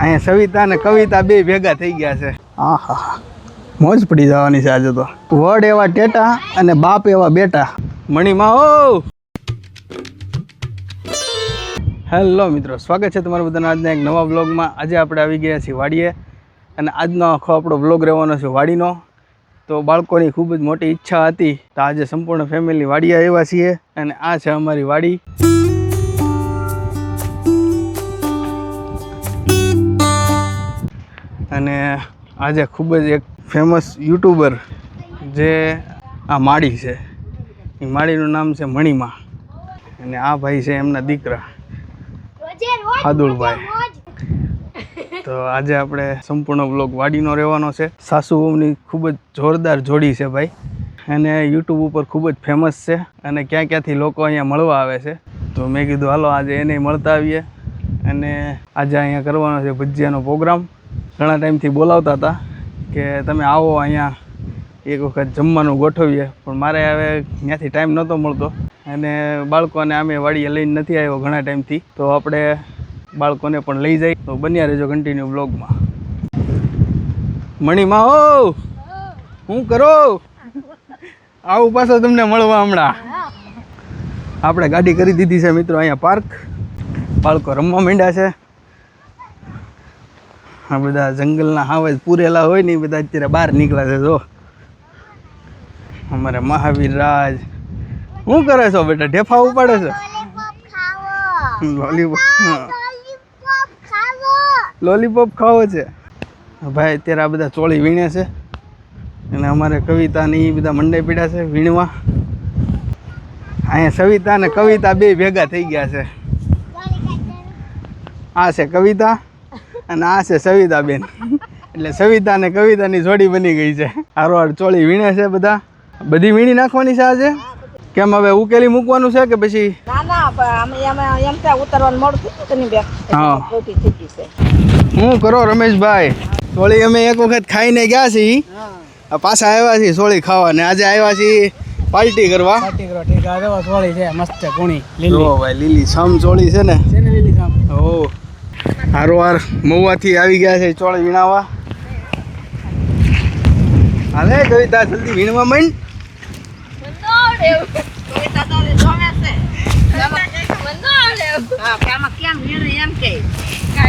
અહીંયા સવિતા અને કવિતા બે ભેગા થઈ ગયા છે. હા હા, મોજ પડી જવાની છે આજે તો. વડ એવા ટેટા અને બાપ એવા બેટા. મણીમાં ઓ હેલો મિત્રો, સ્વાગત છે તમારું બધાના આજના એક નવા બ્લોગમાં. આજે આપણે આવી ગયા છીએ વાડીએ અને આજનો આખો આપણો બ્લોગ રહેવાનો છે વાડીનો. તો બાળકોની ખૂબ જ મોટી ઈચ્છા હતી તો આજે સંપૂર્ણ ફેમિલી વાડીએ આવ્યા છીએ અને આ છે અમારી વાડી. અને આજે ખૂબ જ એક ફેમસ યુટ્યુબર જે આ માળી છે, એ માળીનું નામ છે મણીમાં અને આ ભાઈ છે એમના દીકરા હાદુળભાઈ. તો આજે આપણે સંપૂર્ણ બ્લોગ વાડીનો રહેવાનો છે. સાસુ વહુની ખૂબ જ જોરદાર જોડી છે ભાઈ, અને યુટ્યુબ ઉપર ખૂબ જ ફેમસ છે અને ક્યાં ક્યાંથી લોકો અહીંયા મળવા આવે છે. તો મેં કીધું હાલો આજે એને મળતા આવીએ. અને આજે અહીંયા કરવાનો છે ભજીયાનો પ્રોગ્રામ. ઘણા ટાઈમથી બોલાવતા હતા કે તમે આવો અહીંયા એક વખત જમવાનું ગોઠવીએ, પણ મારે હવે ત્યાંથી ટાઈમ નહોતો મળતો અને બાળકોને આમે વાડીએ લઈને નથી આવ્યો ઘણા ટાઈમથી. તો આપણે બાળકોને પણ લઈ જાય. તો બન્યા રહેજો કન્ટિન્યુ બ્લોગમાં. મણીમાં હો શું કરો? આવું પાછો તમને મળવા હમણાં. આપણે ગાડી કરી દીધી છે મિત્રો અહીંયા પાર્ક. બાળકો રમવા માંડ્યા છે. આ બધા જંગલના હાવે પૂરેલા હોય ને એ બધા અત્યારે બહાર નીકળ્યા છે. જો અમારે મહાવીર રાજ શું કરે છો બેટા? ઢેફા ઉપાડે છે? લોલીપોપ ખાવો છે ભાઈ. અત્યારે આ બધા ચોળી વીણે છે અને અમારે કવિતા ને એ બધા મંડાઈ પીડ્યા છે વીણવા. અહીંયા સવિતા અને કવિતા બે ભેગા થઈ ગયા છે. આ છે કવિતા અને આ છે સવિતાબેન. એટલે સવિતા અને કવિતાની જોડી બની ગઈ છે. હારોહાર ચોળી વીણે છે બધા. બધી વીણી નાખવાની છે આજે? કેમ હવે ઉકેલી મૂકવાનું છે કે પછી? હા, શું કરો રમેશભાઈ? સોળી અમે એક વખત ખાઈને ગયા છીએ, પાછા આવ્યા છીએ સોળી ખાવા ને આજે આવ્યા છીએ પાર્ટી કરવા. સોળી છે મસ્ત કુણી લીલી. ભાઈ લીલી સામ સોળી છે ને? લીલી સામ. ઓ હારોહાર મહુવાથી આવી ગયા છે ચોળી વીણાવા. હાલે કવિતા જલ્દી વીણવા માંડ.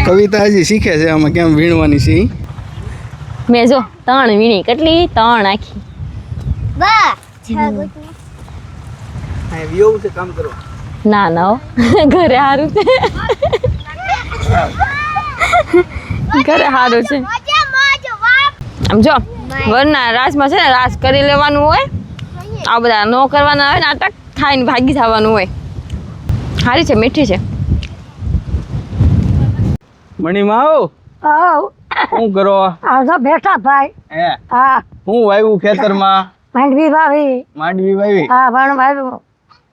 કવિતા હજી શીખે છે આમાં કેમ વીણવાની છે. મેં જો 3 વીણી. કેટલી? 3 આખી. છે કામ કરો? ના ના ઘરે સારું છે. ઘરે સારું છે. આમ જો વરના રાજમાં છે ને રાજ કરી લેવાનું હોય. આ બધા ન કરવાના આવે ને નાટક ખાઈને ભાગી જવાનું હોય. સારી છે, મીઠી છે. મણીમાં આવો. શું કરો? આ બેઠા ભાઈ. હે હા. હું વાવ્યું ખેતરમાં? માંડવી વાવી. માંડવી વાવી? હા, વણ વાવ્યું.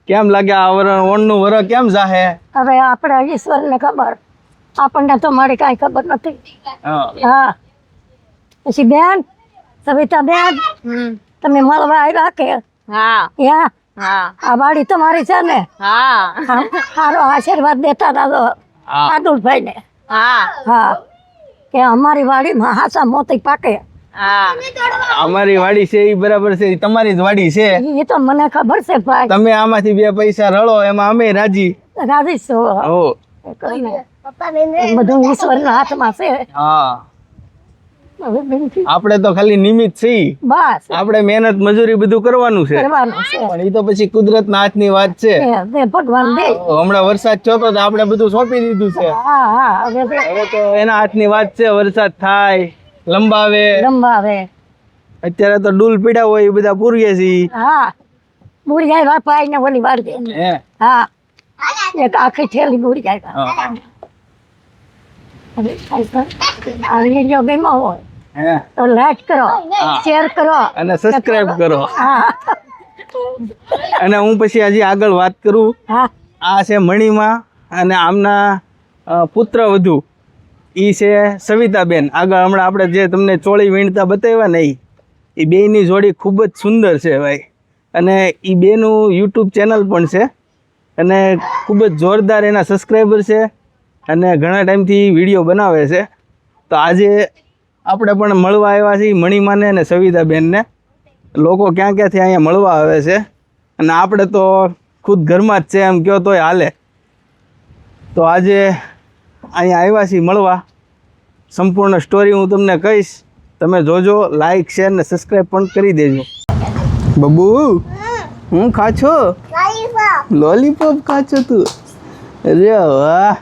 કેમ લાગે આ વણનું વર કેમ જાહે? હવે આપણે ઈશ્વરને ખબર, આપણને તો મારી કાંઈ ખબર નથી. હા. પછી બેન સવિતા બેન તમે મળવા આવ્યા કે? હા હા. હા. આ વાડી તમારી છે ને? હા. સારો આશીર્વાદ દેતા દાદો આદુલભાઈ ને. હા. હા, કે અમારી વાડીમાં હાસા મોતી પાકે. હા. અમારી વાડી છે એ બરાબર છે, તમારી જ વાડી છે એ તો મને ખબર છે ભાઈ. તમે આમાંથી 2 પૈસા રળો એમાં અમે રાજી. રાજી છો. ઓ બધું ઈશ્વરના હાથમાં છે. હા, આપણે તો ખાલી નિમિત્ત છીએ. બસ આપણે મહેનત મજૂરી બધું કરવાનું છે, કરવાનું છે. પણ એ તો પછી કુદરતના હાથની વાત છે. ભગવાન દે. હમણાં વરસાદ ચોતો તો આપણે બધું સોંપી દીધું છે. હા હા. હવે તો એના હાથની વાત છે. વરસાદ થાય, લંબાવે. અત્યારે તો ડૂલ પીડા હોય એ બધા પૂરીએ છીએ. હા, બુડી આવ્યા પાઈ ને ઓલી વાર દે. હે હા, એક આખી થેલી બુડી આવ્યા. આ વિડીયો ગમ્યો હોય હે તો લાઈક કરો, શેર કરો અને સબસ્ક્રાઇબ કરો. હા. અને હું પછી હજી આગળ વાત કરું. હા. આ છે મણીમાં અને આમના પુત્ર વધુ એ છે સવિતાબેન. આગળ હમણાં આપણે જે તમને ચોળી વીણતા બતાવ્યા ને એ બેયની જોડી ખૂબ જ સુંદર છે ભાઈ. અને એ બેનું યુટ્યુબ ચેનલ પણ છે અને ખૂબ જ જોરદાર એના સબસ્ક્રાઈબર છે અને ઘણા ટાઈમથી વિડીયો બનાવે છે. તો આજે આપણે પણ મળવા આવ્યા છીએ મણિમાને અને સવિતાબેનને. લોકો ક્યાં ક્યાંથી અહીંયા મળવા આવે છે અને આપણે તો ખુદ ઘરમાં જ છે એમ કહો તોય હાલે. તો આજે અહીંયા આવ્યા છીએ મળવા. સંપૂર્ણ સ્ટોરી હું તમને કહીશ, તમે જોજો, લાઈક શેર ને સબસ્ક્રાઈબ પણ કરી દેજો. બબુ હું ખા છો? લોલીપોપ ખા છો તું? અરે વાહ,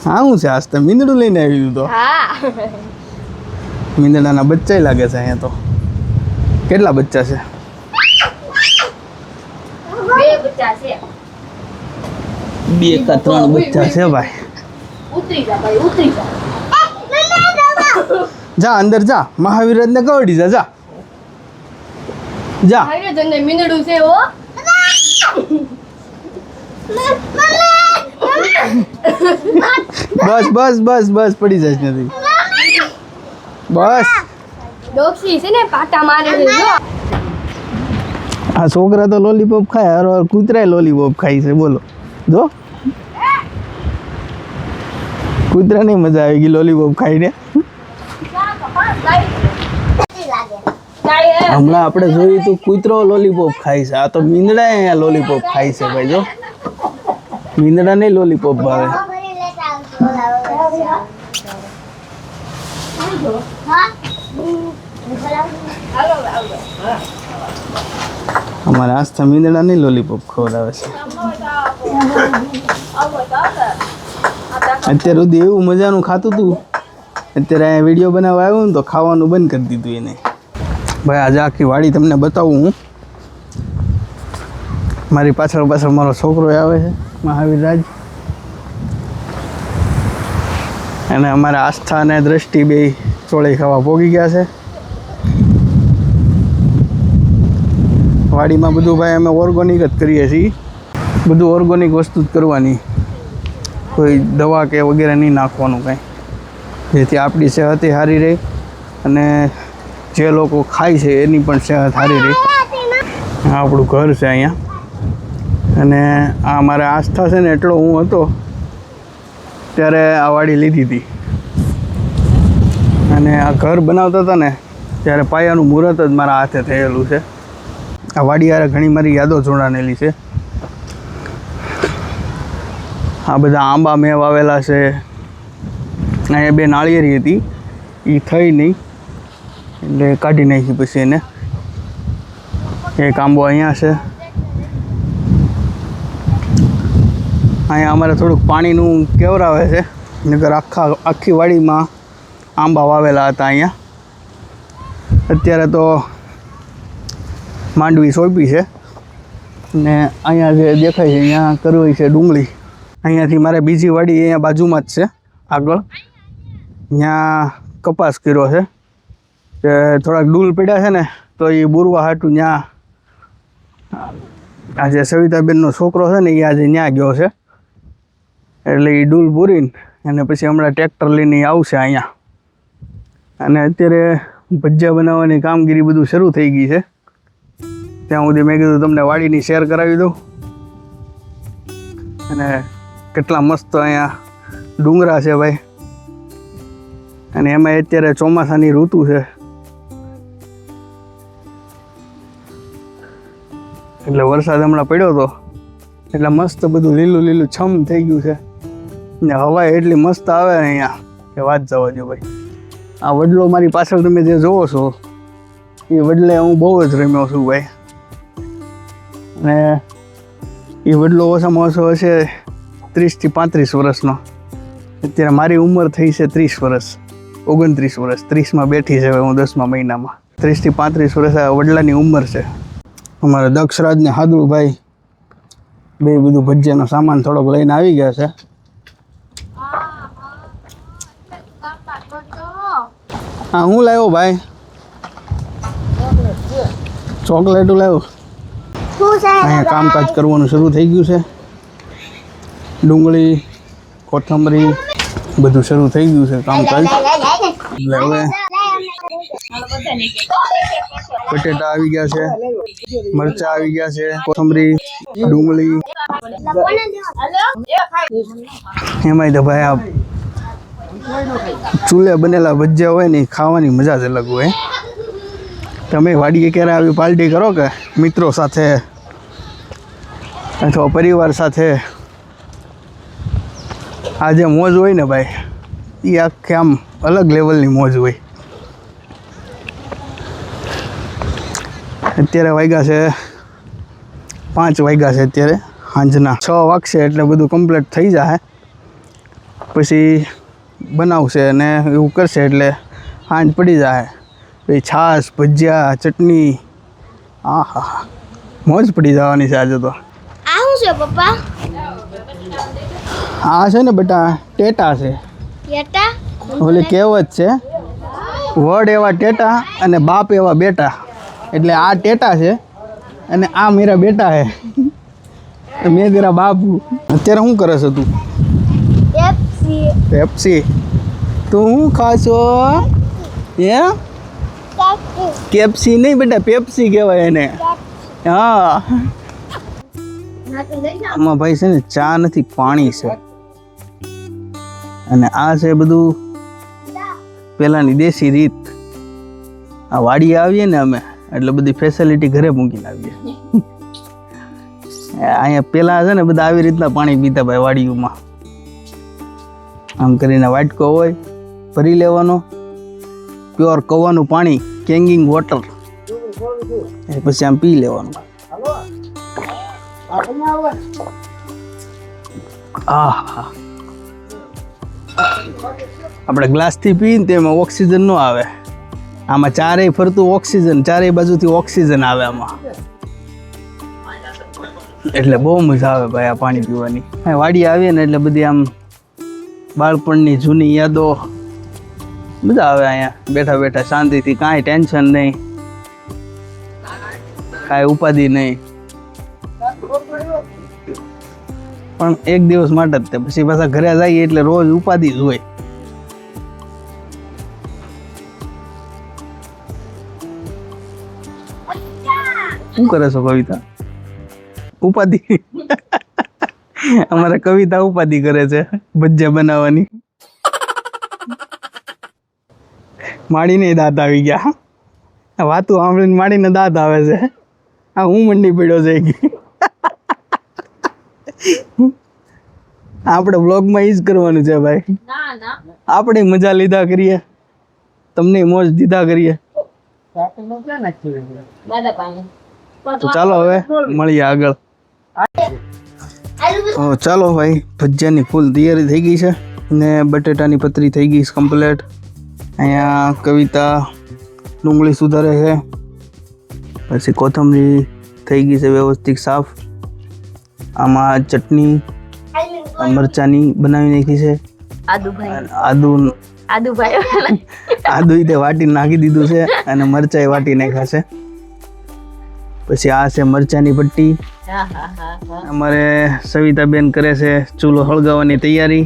હા હું છે આજ તો મીંદડું લઈને આવ્યું તો. મીંદડાના બચ્ચા લાગે છે અહીંયા તો. કેટલા બચ્ચા છે? 2 બચ્ચા છે. 2 કે 3 બચ્ચા છે ભાઈ. ઉતરી જા ભાઈ, ઉતરી જા. જા અંદર જા, મહાવીરજ ને કવડી જા. જા જા. હારે જને મીંદડું છે હો. બસ બસ બસ બસ પડી જાય નથી. બસ ડોક્સી છે ને પાટા મારે છે જો. આ છોકરા તો લોલીપોપ ખાય, હર કૂતરાય લોલીપોપ ખાય છે. બોલો જો, કૂતરાની મજા આવી ગઈ લોલીપોપ ખાઈને. હમણાં આપણે જોયું તો કૂતરો લોલીપોપ ખાય છે, આ તો મીંદડા અહીંયા લોલીપોપ ખાય છે ભાઈ. જો મીંદડા નહીં લોલીપોપ ભાવે. અમારે આસ્થા મીંદડા નહીં લોલીપોપ ખવડાવે છે. અત્યાર સુધી એવું મજાનું ખાતું હતું, અત્યારે અહીંયા વિડીયો બનાવવા આવ્યો ને તો ખાવાનું બંધ કરી દીધું એને. ભાઈ આજે આખી વાડી તમને બતાવું હું. મારી પાછળ પાછળ મારો છોકરો આવે છે મહાવીર રાજ, અને અમારા આસ્થા અને દ્રષ્ટિ બે ચોળી ખાવા પોગી ગયા છે. વાડીમાં બધું ભાઈ અમે ઓર્ગોનિક જ કરીએ છીએ, બધું ઓર્ગોનિક વસ્તુ જ કરવાની, કોઈ દવા કે વગેરે નહીં નાખવાનું કાંઈ, જેથી આપણી સેહત સારી રહે અને જે લોકો ખાય છે એની પણ સેહત સારી રહે. આ આપણું ઘર છે અહીંયા, અને આ મારે આસ્થા છે ને એટલો હું હતો ત્યારે આ વાડી લીધી હતી, અને આ ઘર બનાવતા હતા ને ત્યારે પાયાનું મુહૂર્ત જ મારા હાથે થયેલું છે. આ વાડી યારે ઘણી મારી યાદો જોડાયેલી છે. આ બધા આંબા મેં વાવેલા છે. અહીંયા 2 નાળિયેરી હતી, એ થઈ નહીં એટલે કાઢી નાખી પછી એને. એક આંબો અહીંયા છે. અહીંયા અમારે થોડુંક પાણીનું કેવરાવે છે, નકર આખી વાડીમાં આંબા વાવેલા હતા અહીંયા. અત્યારે તો માંડવી સોંપી છે, ને અહીંયા જે દેખાય છે અહીંયા કરવી છે ડુંગળી. અહીંયાથી મારે બીજી વાડી અહીંયા બાજુમાં જ છે આગળ, ત્યાં કપાસ કર્યો છે. કે થોડાક ડૂલ પડ્યા છે ને તો એ બુરવા હાટું ત્યાં આજે સવિતાબેનનો છોકરો છે ને એ આજે ત્યાં ગયો છે, એટલે એ ડૂલ પૂરીને અને પછી હમણાં ટ્રેક્ટર લઈને આવશે અહીંયા. અને અત્યારે ભજીયા બનાવવાની કામગીરી બધું શરૂ થઈ ગઈ છે. ત્યાં સુધી મેં કીધું તમને વાડીની શેર કરાવી દઉં. અને કેટલા મસ્ત અહીંયા ડુંગરા છે ભાઈ, અને એમાં અત્યારે ચોમાસાની ઋતુ છે એટલે વરસાદ હમણાં પડ્યો હતો એટલે મસ્ત બધું લીલું લીલું છમ થઈ ગયું છે, ને હવા એટલી મસ્ત આવે ને અહીંયા કે વાત જવા દો ભાઈ. આ વડલો મારી પાછળ તમે જે જોવો છો એ વડલે હું બહુ જ રમ્યો છું ભાઈ, અને એ વડલો ઓછામાં ઓછો હશે 30 થી 35 વર્ષનો. અત્યારે મારી ઉંમર થઈ છે 30 વર્ષ, 29 વર્ષ, 30માં બેઠી છે હું 10મા મહિનામાં. 30 થી 35 વર્ષ આ વડલાની ઉંમર છે. અમારા દક્ષરાજ ને હાદરુભાઈ બે બધું ભજીયાનો સામાન થોડોક લઈને આવી ગયા છે. હા હું લાવ્યો ભાઈ? ચોકલેટ લાવ્યો. અહીંયા કામકાજ કરવાનું શરૂ થઈ ગયું છે. ડુંગળી, કોથમરી બધું શરૂ થઈ ગયું છે કામકાજ. એટલે હવે બટેટા આવી ગયા છે, મરચા આવી ગયા છે, કોથમરી, ડુંગળી. એમાંય તો ભાઈ આ ચૂલે બનેલા ભજીયા હોય ને એ ખાવાની મજા જ અલગ હોય. તમે વાડીએ ક્યારે આવી પાર્ટી કરો કે મિત્રો સાથે અથવા પરિવાર સાથે? આ જે મોજ હોય ને ભાઈ, એ આખી આમ અલગ લેવલની મોજ હોય. અત્યારે વાગ્યા છે 5 વાગ્યા છે અત્યારે સાંજના. 6 વાગશે એટલે બધું કમ્પ્લીટ થઈ જાય. પછી બનાવશે અને એવું કરશે એટલે સાંજ પડી જાય. પછી છાશ, ભજીયા, ચટણી, આહા મોજ પડી જવાની છે આજે તો. આ શું છે પપ્પા? આ છે ને બેટા ટેટા છે. ટેટા? ઓલી કહેવત છે, વડ એવા ટેટા અને બાપ એવા બેટા. એટલે આ ટેટા છે અને આ મેરા બેટા છે. મેં તેરા બાપુ. અત્યારે શું કરે છે તું? પેપ્સી. પેપ્સી? તું શું ખાશો? હે? કેપ્સી નહીં બેટા, પેપ્સી કહેવાય એને. હા. આમાં ભાઈ છે ને ચા નથી, પાણી છે. અને આ છે બધું પહેલાંની દેશી રીત. આ વાડીએ આવીએ ને અમે એટલે બધી ફેસિલિટી ઘરે મૂકીને આવીએ. અહીંયા પહેલાં છે ને બધા આવી રીતના પાણી પીતા ભાઈ વાડીઓમાં. આમ કરીને વાટકો હોય, ભરી લેવાનો, પ્યોર કવાનું પાણી, કેંગિંગ વોટર, પછી આમ પી લેવાનું. આહા, આપણે ગ્લાસથી પીને તેમાં ઓક્સિજન ન આવે. આમાં ચારેય ફરતું ઓક્સિજન, ચારેય બાજુથી ઓક્સિજન આવે આમાં. એટલે બહુ મજા આવે ભાઈ આ પાણી પીવાની. વાડી આવીએ ને એટલે બધી આમ બાળપણની જૂની યાદો, મજા આવે. અહીંયા બેઠા બેઠા શાંતિથી, કાંઈ ટેન્શન નહીં, કાંઈ ઉપાધિ નહીં. પણ એક દિવસ માટે જ તે, પછી પાછા ઘરે જઈએ એટલે રોજ ઉપાધિ જ હોય. શું કરે છો કવિતા? ઉપાધિ? અમારે કવિતા ઉપાધિ કરે છે ભજીયા બનાવવાની. માડીને દાંત આવી ગયા. વાતું સાંભળીને માડીને દાંત આવે છે. આ હું મંડી પડ્યો છે. આપણે બ્લોગમાં ઈ જ કરવાનું છે ભાઈ. આપણે મજા લીધા કરીએ, તમને મોજ દીધા કરીએ. તો ચાલો હવે મળીએ આગળ. ચાલો ભાઈ, ભજીયાની ફૂલ તૈયારી થઈ ગઈ છે ને બટેટાની પતરી થઈ ગઈ છે કમ્પ્લેટ. અહીંયા કવિતા ડુંગળી સુધારે છે, પછી કોથમરી થઈ ગઈ છે વ્યવસ્થિત સાફ. આમાં ચટણી મરચાની બનાવી નાખી છે. આદુ તે વાટી નાખી દીધું છે અને મરચાઈ વાટી નાખ્યા છે. પછી આ છે મરચાની પટ્ટી. અમારે સવિતાબેન કરે છે ચૂલો હળગાવવાની તૈયારી.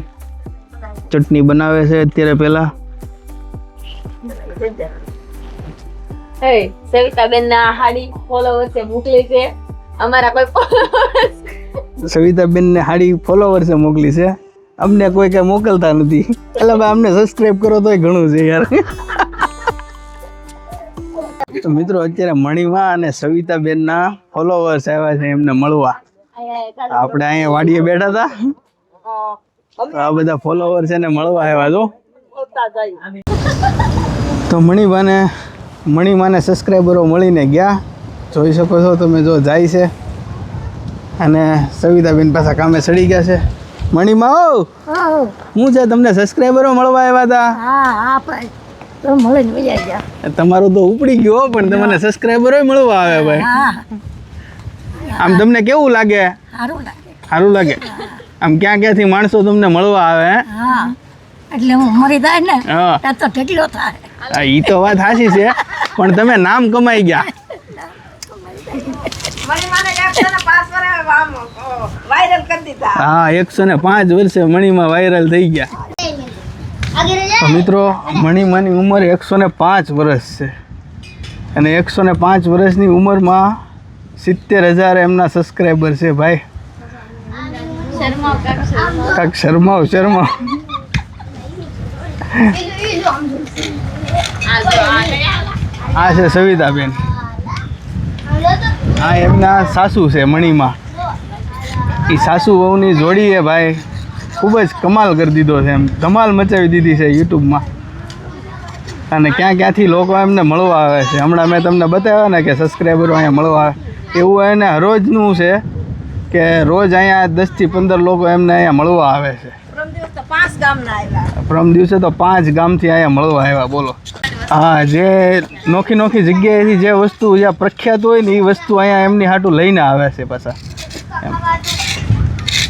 ચટણી બનાવે છે અત્યારે પહેલા. સવિતાબેન ના હાડી ફોલોવર્સ મોકલી છે. અમારા કોઈ સવિતાબેન ને હાડી ફોલોવર્સ મોકલી છે, અમને કોઈ કઈ મોકલતા નથી. એટલે ભાઈ અમને સબસ્ક્રાઇબ કરો તોય ઘણું છે યાર. તો મિત્રો અત્યારે મણિમાં અને સવિતાબેન ના ફોલોવર્સ આવ્યા છે એમને મળવા. આપણે અહીંયા વાડીએ બેઠા હતા, આ બધા ફોલોવર્સ એને મળવા આવ્યા છો. તો મણિમાને સબસ્ક્રાઈબરો મળીને ગયા, જોઈ શકો છો તમે. જો જાય છે અને સવિતાબેન પાછા કામે ચડી ગયા છે. મણિમા હું છે, તમને સબસ્ક્રાઈબરો મળવા આવ્યા હતા. તમારું તો ઉપડી ગયો પણ તમને સબસ્ક્રાઈબરો મળવા આવે ભાઈ. આમ તમને કેવું લાગે? સારું લાગે. આમ ક્યાં ક્યાંથી માણસો તમને મળવા આવે? એટલે હું મરી જાય ને તો ઢેકલો થાય. એ તો વાત સાચી છે, પણ તમે નામ કમાઈ ગયા. હા, 105 વર્ષે મણિમાં વાયરલ થઈ ગયા. તો મિત્રો, મણિમાની ઉંમર 105 વર્ષ છે અને 105 વર્ષની ઉંમરમાં 70,000 એમના સબસ્ક્રાઈબર છે ભાઈ. કાંક શરમાવ. આ છે સવિતાબેન, આ એમના સાસુ છે મણીમાં. એ સાસુ વહુની જોડી છે ભાઈ, ખૂબ જ કમાલ કરી દીધો છે, એમ ધમાલ મચાવી દીધી છે યુટ્યુબમાં. અને ક્યાં ક્યાંથી લોકો એમને મળવા આવે છે. હમણાં મેં તમને બતાવ્યા ને કે સબસ્ક્રાઈબરો અહીંયા મળવા આવે, એવું એને રોજનું છે કે રોજ અહીંયા 10 થી 15 લોકો એમને અહીંયા મળવા આવે છે. પરમ દિવસે તો 5 ગામથી અહીંયા મળવા આવ્યા. બોલો. હા, જે નોખી નોખી જગ્યાએથી જે વસ્તુ જ્યાં પ્રખ્યાત હોય ને એ વસ્તુ અહીંયા એમની હાટું લઈને આવે છે પાછા.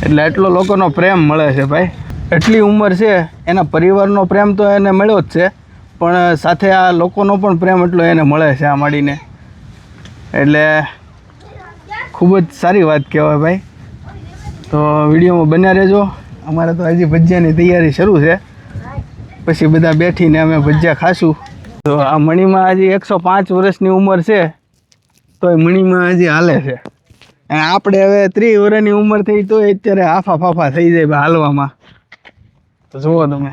એટલે એટલો લોકોનો પ્રેમ મળે છે ભાઈ. એટલી ઉંમર છે, એના પરિવારનો પ્રેમ તો એને મળ્યો જ છે, પણ સાથે આ લોકોનો પણ પ્રેમ એટલો એને મળે છે આ મળીને. એટલે ખૂબ જ સારી વાત કહેવાય ભાઈ. તો વિડીયોમાં બન્યા રહેજો. અમારે તો હજી ભજીયાની તૈયારી શરૂ છે, પછી બધા બેઠીને અમે ભજીયા ખાશું. તો આ મણીમાં હજી 105 વર્ષની ઉંમર છે, તો એ મણીમાં હજી હાલે છે. અને આપણે હવે 30 વર્ષની ઉંમર થઈ તો અત્યારે આફા ફાફા થઈ જાય હાલવામાં. તો જુઓ તમે.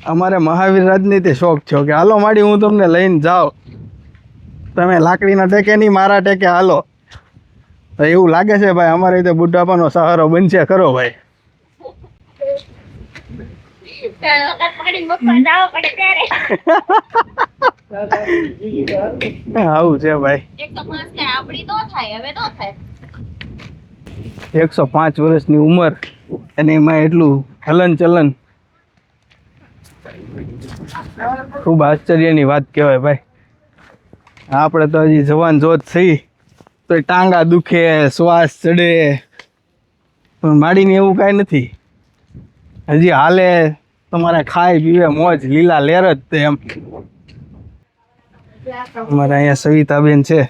અમારે મહાવીર રાજનીતિ શોખ છે કે હાલો માડી હું તમને લઈને જાઉં, તમે લાકડીના ટેકે નહીં મારા ટેકે હાલો. તો એવું લાગે છે ભાઈ અમારે રીતે બુઢાપાનો સહારો બનશે ખરો ભાઈ. આવું છે ભાઈ. 105 વર્ષની ઉંમર અને એમાં એટલું હલન ચલન, ખૂબ આશ્ચર્યની વાત કહેવાય ભાઈ. આપણે તો હજી જવાન જોત થઈ તો ટાંગા દુખે, શ્વાસ ચડે, પણ માડીને એવું કાંઈ નથી. હજી હાલે, તમારે ખાય પીવે મોજ લીલા લેર જ તે એમ. અમારે અહીંયા સવિતાબેન છે,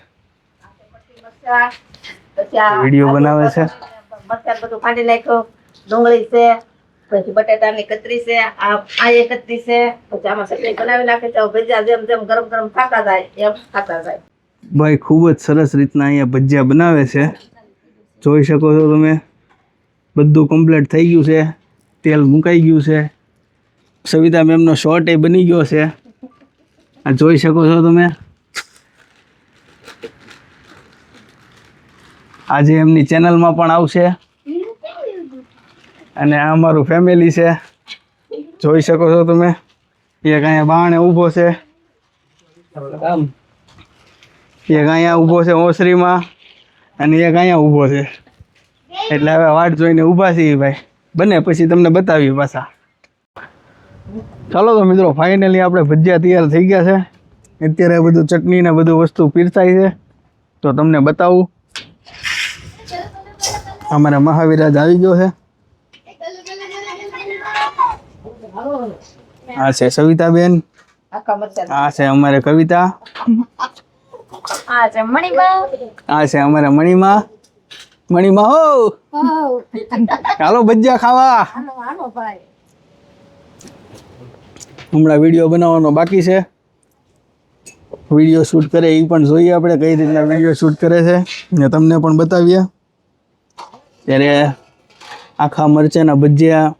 વિડીયો બનાવે છે. બધું ફાડી નાખ્યું, ડુંગળી છે, પછી બટાટાની કતરી છે, આ એક કતરી છે, પછી આમાં ચટણી બનાવી નાખી છે. ભજીયા જેમ જેમ ગરમ ગરમ ખાતા જાય એમ ખાતા જાય. ભાઈ ખૂબ જ સરસ રીતના અહીંયા ભજીયા બનાવે છે, જોઈ શકો છો તમે. બધું કમ્પ્લીટ થઈ ગયું છે, તેલ મુકાઈ ગયું છે. સવિતા મેમનો શોર્ટ એ બની ગયો છે, આ જોઈ શકો છો તમે. આજે એમની ચેનલમાં પણ આવશે. અને આ અમારું ફેમિલી છે, જોઈ શકો છો તમે. એક અહીંયા બાણે ઊભો છે, એક અહીંયા ઊભો છે ઓસરીમાં, અને એક અહીંયા ઊભો છે. એટલે હવે વાટ જોઈને ઊભા છીએ ભાઈ, બને પછી તમને બતાવીએ પાછા. ચાલો તો મિત્રો, ફાઇનલી આપણે ભજીયા તૈયાર થઈ ગયા છે. અત્યારે બધું ચટણી ને બધું વસ્તુ પીરસાઈ છે, તો તમને બતાવું. અમારા મહાવીરાજ આવી ગયો છે. આ છે સવિતાબેન, આ છે અમારે કવિતા, આ છે મણીમાં, આ છે અમારે મણીમાં. મણીમાં હો, ચાલો ભજીયા ખાવા. હમણાં વિડીયો બનાવવાનો બાકી છે, વિડીયો શૂટ કરે એ પણ જોઈએ આપણે કઈ રીતના વિડીયો શૂટ કરે છે ને તમને પણ બતાવીએ. ત્યારે આખા મરચાંના ભજીયા,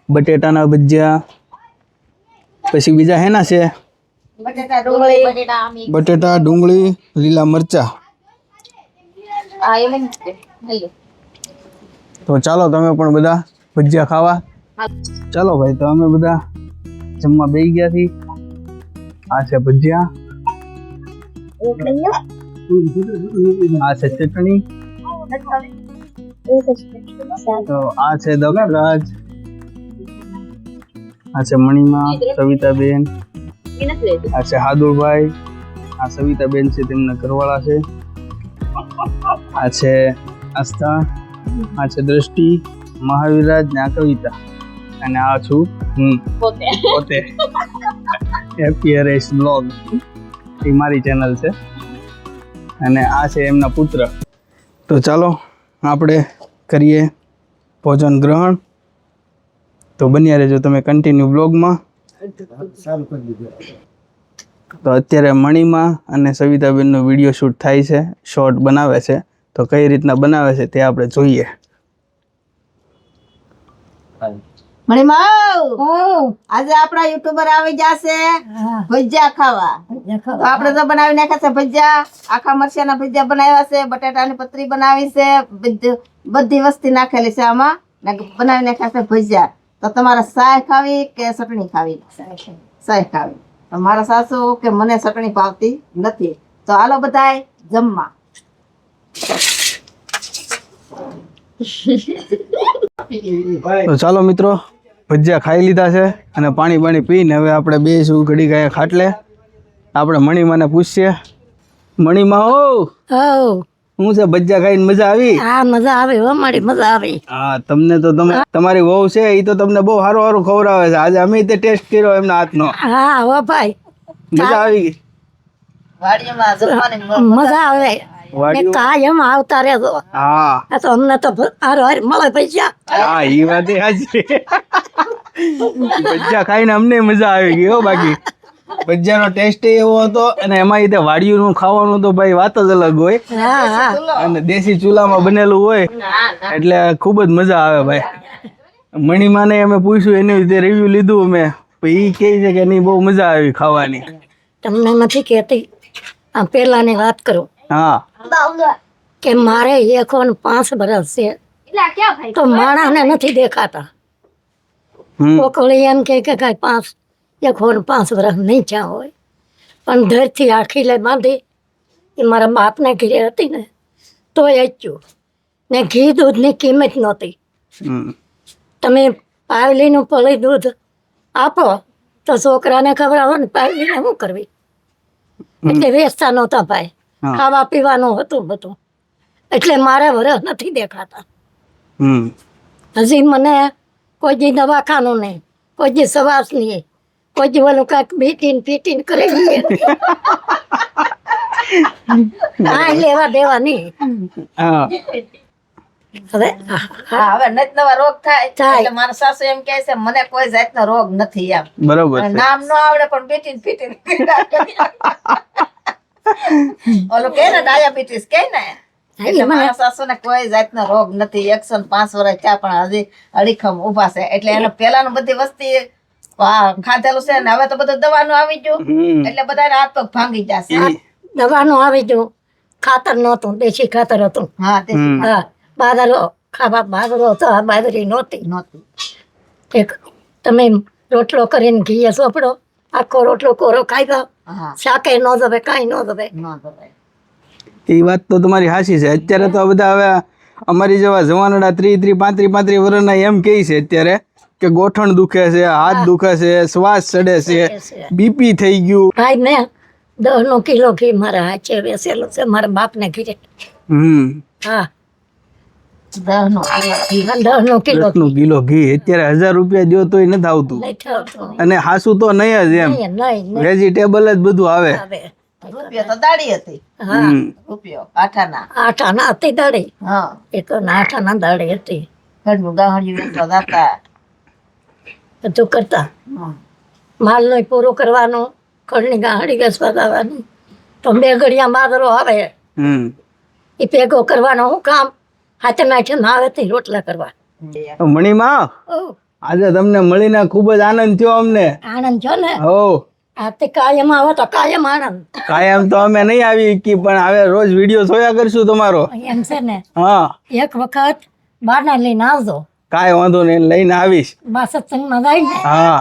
બટેટાના ભજીયા, પછી બીજા હેના છે બટેટા, ડુંગળી, લીલા મરચા. તો ચાલો તમે પણ બધા ભજીયા ખાવા. ચાલો ભાઈ, તો અમે બધા જમવા બેસી ગયા છીએ. આ છે ભજીયા, આ છે ચટણી, તો આ છે દક્ષરાજ, આ છે મણીમાં સવિતાબેન, આ છે હાદુભાઈ, આ સવિતાબેન છે તેમના ઘરવાળા છે, આ છે આસ્થા, આ છે દ્રષ્ટિ, મહાવીરાજ ને આ કવિતા, અને આ છું હું પોતે. હેપી હરેશ બ્લોગ એ મારી ચેનલ છે, અને આ છે એમના પુત્ર. તો ચાલો આપણે કરીએ ભોજન ગ્રહણ. તો બન્યા રહેજો તમે કન્ટિન્યુ બ્લોગમાં. તો અત્યારે મણિમાં અને સવિતાબેનનો વિડીયો શૂટ થાય છે, શોર્ટ બનાવે છે. તો કઈ રીતના બનાવે છે તે આપણે જોઈએ. મણીમાં આજે આપણા યુટ્યુબર આવી જશે ભજીયા ખાવા. તો આપણે તો બનાવી નાખ્યા છે ભજીયા, આખા મરચાના ભજીયા બનાવ્યા છે, બટાટાની પતરી બનાવી છે, બધી વસ્તી નાખેલી છે આમાં, બનાવી નાખ્યા છે ભજીયા. તો તમારે સાય ખાવી કે ચટણી ખાવી? સાય ખાવી. તો મારા સાસુ કે મને ચટણી ભાવતી નથી. તો હાલો બધાય જમવા. તો ચાલો મિત્રો, ભજીયા ખાઈ લીધા છે અને પાણી પીને હવે આપણે બેસું ઘડી ગયા ખાટલે. આપણે મણીમાને પૂછીએ. મણીમાં હો, હું છે ભજીયા ખાઈને મજા આવી? હા મજા આવે હો, મારી મજા આવે. હા, તમને તો તમારી વહુ છે એ તો તમને બહુ સારું ખવડાવે છે. આજે અમે તે ટેસ્ટ કર્યો એમના હાથનો. હા હો ભાઈ, મજા આવી ગઈ? વાડીમાં જમવાની મજા આવે. કાયમ આવતા રહેજો. હા આ તો અમને તો હારો હાર મળે પૈસા. હા, એ વાત સાચી. ભજીયા ખાઈને અમને મજા આવી ગઈ હો. બાકી ભજીયાનો ટેસ્ટ એવો હતો અને એમાં તે વાડિયું ખાવાનું તો ભાઈ વાત જ અલગ હોય. હા હા, અને દેશી ચૂલામાં બનેલું હોય એટલે ખૂબ જ મજા આવે ભાઈ. મણીમાને અમે પૂછ્યું, એની રીતે રિવ્યુ લીધું અમે, એ કહે છે કે નહીં બહુ મજા આવી ખાવાની. તમને નથી કહેતી, આ પેલાની વાત કરું હા કે મારે 105 વર્ષ છે તો માણસને નથી દેખાતા. કોકળી એમ કે કાંઈ 105 વર્ષ નહીં થયા હોય, પણ ધરથી આખી લઈ બાંધી એ મારા બાપને ઘીરે હતી ને તોય અચ્યું ને ઘી દૂધની કિંમત નહોતી. તમે પાવલીનું પળી દૂધ આપો તો છોકરાને ખવડાવો ને પાવલીને શું કરવી, એટલે વેચતા નહોતા ભાઈ, ખાવા પીવાનું હતું બધું. એટલે મારે વરસ નથી દેખાતા. હજી મને કોઈ જી દવાખાનું નહીં, કોઈ જી સવાસ નહીં, કોઈ જી ઓલું કાંઈક પીટીને કરેલી કાંઈ લેવા દેવા નહીં. હવે હવે નત નવા રોગ થાય એટલે મારા સાસુ એમ કહે છે મને કોઈ જાતનો રોગ નથી એમ. બરોબર છે. નામ ન આવડે પણ પીટીને ઓલું કે ને ડાયાબિટીસ કે ને, એટલે મારા સાસુને કોઈ જાતનો રોગ નથી. 105 વર્ષ થયા પણ હજી અડીખમ ઉભા છે. એટલે એને પેલાનું બધી વસ્તી ખાધેલું છે ને હવે તો બધું દવાનું આવી ગયું એટલે બધાને હાથ પગ ભાંગી જશે. દવાનું આવી ગયું, ખાતર નહોતું, દેશી ખાતર હતું. હા તે હા, બાદરો ખાવા બાદરો હતો, આ બાદરી નહોતી. એક તમે રોટલો કરીને ઘીએ સોપડો, આખો રોટલો કોરો ખાઈ દો, શાકે ન દવે, કાંઈ ન દવે. એ વાત તો તમારી સાચી છે. અત્યારે તો બધા હવે અમારી જેવા જવાનડા 30, 35 વર્ષના એમ કહે છે અત્યારે કે ગોઠણ દુખે છે, હાથ દુખે છે, શ્વાસ ચડે છે, બીપી થઈ ગયું. ભાઈ મેં 10 કિલો ઘી મારા હાથે વેચેલું છે મારા બાપને ઘીરે. હા, 10 કિલો ઘી અત્યારે 1000 રૂપિયા દો તોય નથી આવતું. અને હાસુ તો નહીં જ એમ, વેજીટેબલ જ બધું આવે. રૂપિયો તો દાડી હતી. રૂપિયો આઠાના હતી દાડી. હા, એ તો આઠાના દાડી હતી. ઘરનું ગાહણિયું વેચવા જતા, બધું કરતા. માલનો પૂરો કરવાનો, ખડની ગાહડી વેચવા જવાનું. તો 2 ઘડિયા બાદરો આવે એ ભેગો કરવાનો. હું કામ હાથે નાઠે આવે તે રોટલા કરવા. મણીમાં આજે તમને મળીને ખૂબ જ આનંદ થયો અમને. આનંદ છો ને? હો, આ તે કાયમ આવો તો કાયમ આનંદ. કાયમ તો અમે નહીં આવી કી, પણ હવે રોજ વિડીયો જોયા કરશું તમારો. એમ છે ને? હા, એક વખત બારના લઈને આવજો. કાંઈ વાંધો નહીં, લઈને આવીશ. સત્સંગમાં જાય ને? હા,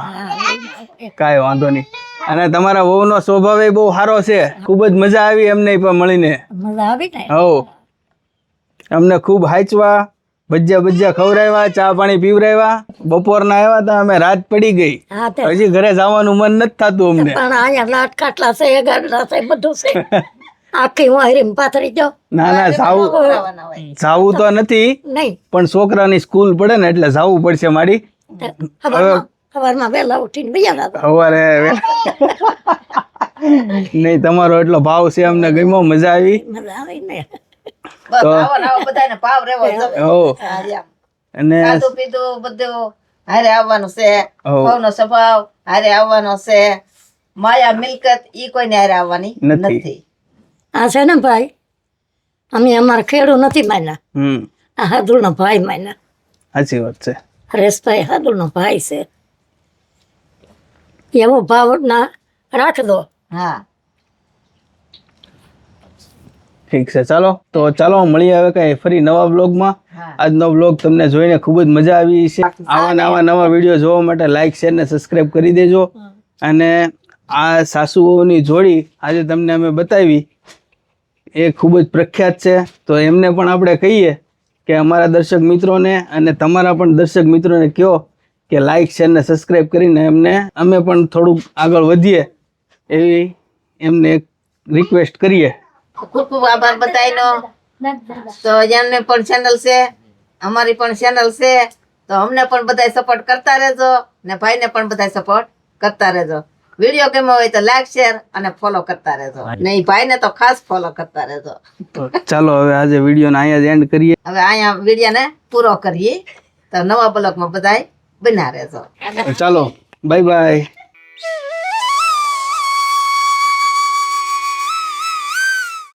કાંઈ વાંધો નહીં. અને તમારા વહુનો સ્વભાવ બહુ સારો છે, ખૂબ જ મજા આવી એમને પણ મળીને. મજા આવી ને? હો, અમને ખૂબ હાચવા, ભજીયા ખવડાવ્યા, ચા પાણી પીવડાવ્યા. બપોરના આવ્યા હતા અમે, રાત પડી ગઈ, હા તે હજી ઘરે જવાનું મન નથી થતું અમને. પણ અહીંયા લાટ ખાટલા છે, ગાડલા છે, બધું છે. આખી હું હરીમ પાથરી જાઉં. ના જાવું તો નથી, નહીં પણ છોકરાની સ્કૂલ પડે ને એટલે જાવું પડશે મારી. સવારમાં વહેલા ઉઠીને વૈયા હતા. સવારે નહીં, તમારો એટલો ભાવ છે, અમને ગમ્યો, મજા આવી. મજા આવી ને? બસ આવો ને આવો બધાને ભાવ રહેવો જોઈએ. હો, અને ખાધું પીધું બધું હારે આવવાનું છે, હો. ભાવનો સ્વભાવ હારે આવવાનો છે. માયા મિલકત ઈ કોઈને હારે આવવાની નથી. નથી. આ છે ને ભાઈ અમે અમારા ખેડૂ નથી માન્યા, હમ આ હાદુલનો ભાઈ માન્યા. સાચી વાત છે. હરેશભાઈ હાદુલનો ભાઈ છે. એવો ભાવ ના રાખજો. હા ઠીક છે, ચાલો તો ચાલો મળીએ હવે કઈ ફરી નવા બ્લોગમાં. હા. આજનો બ્લોગ તમને જોઈને ખૂબ જ મજા આવી છે. આવા નવા વિડીયો જોવા માટે લાઈક શેર ને સબસ્ક્રાઇબ કરી દેજો. અને આ સાસુઓની જોડી આજે તમને અમે બતાવી એ ખૂબ જ પ્રખ્યાત છે. તો એમને પણ આપણે કહીએ કે અમારા દર્શક મિત્રોને અને તમારા પણ દર્શક મિત્રોને કહો કે લાઈક શેર ને સબસ્ક્રાઇબ કરીને અમે પણ થોડુંક આગળ વધીએ એવી એમને એક રિક્વેસ્ટ કરીએ. ખૂબ ખૂબ આભાર બધાયનો. તો એમને પણ ચેનલ છે, અમારી પણ ચેનલ છે, તો અમને પણ બધાય સપોર્ટ કરતા રહેજો ને ભાઈને પણ બધાય સપોર્ટ કરતા રહેજો. વિડીયો ગમ્યો હોય તો લાઈક શેર અને ફોલો કરતા રહેજો ને ઈ ભાઈને તો ખાસ ફોલો કરતા રહેજો. તો ચાલો હવે આજે વિડીયોને અહીંયા જ એન્ડ કરીએ. હવે અહીંયા વિડીયોને પૂરો કરીએ. તો નવા બ્લોગમાં બધાય બન્યા રહેજો. ચાલો બાય બાય.